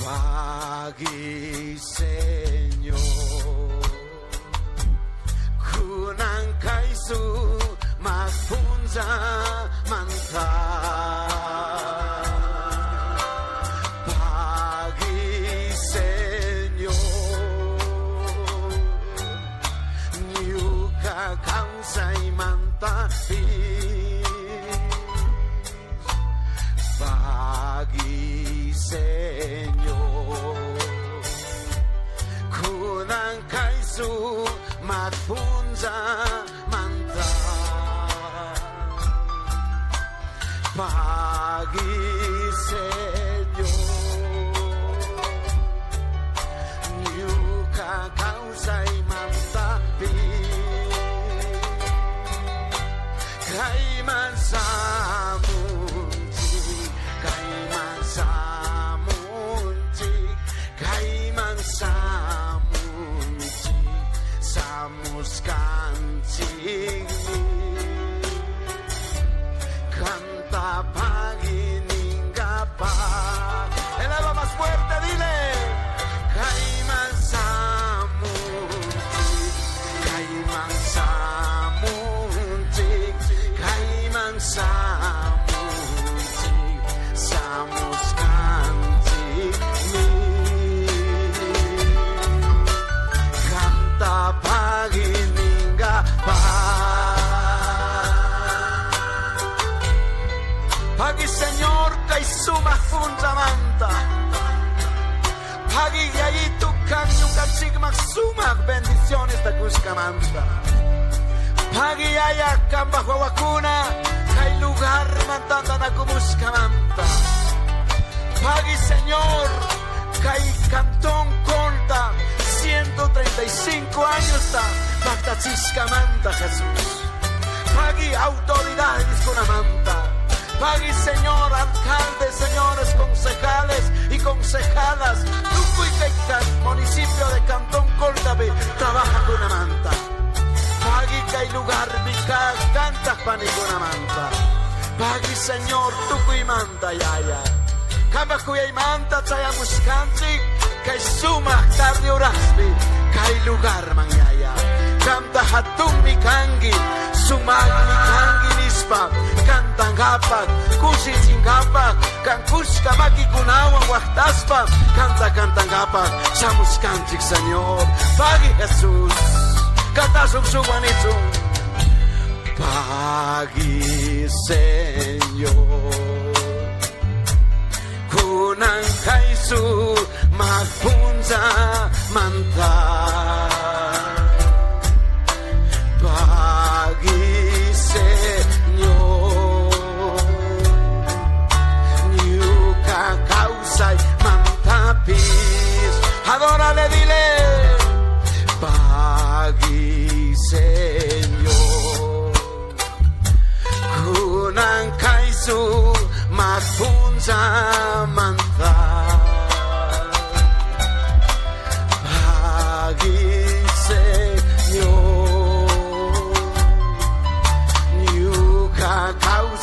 Pagi Señor, kunang kaisu magpunza manta. Pagi Señor, nyuka kausay manta. Pagi Señor, kunang kaisu magpunza manta. Pagi Señor, nyuka kausay manta. Kaiman sa kancing canta pagininga pa. Eleva más fuerte, dile. Kaiman samuntik, kaiman samuntik, kaiman samuntik, samus kancing canta pagininga pa. Pagi Señor kay sumahpunza manta. Pagi yayitu kanyong kansig magsumag bendiciones ta kuskamanta. Pagi ayak kang bahwawakuna kay lugar mantanda na kumuskamanta. Pagi Señor kay Cantón Colta 135 años ta Bactachiscamanta Jesús. Pagi autoridades con amanta. Pagi Señor alcaldes, señores concejales y concejalas. Tucuicaican, municipio de Cantón Coltabe, trabaja con amanta. Pagi kay lugar bica cantas pani con amanta. Pagi Señor tucuimanta yaya. Kamba kuyay manta chayamus kanti kay suma cardiorasbi kay lugar mangyaya. Kanta hatung ni kangi sumag ni kangi nispa kantang hapag kusiting hapag kang kuska makikunawang waktaspa kanta kantang hapag samus kantik Señor. Pagi Jesus kata sumsuman itu. Pagi Señor, kunang kaisu magpunza manta.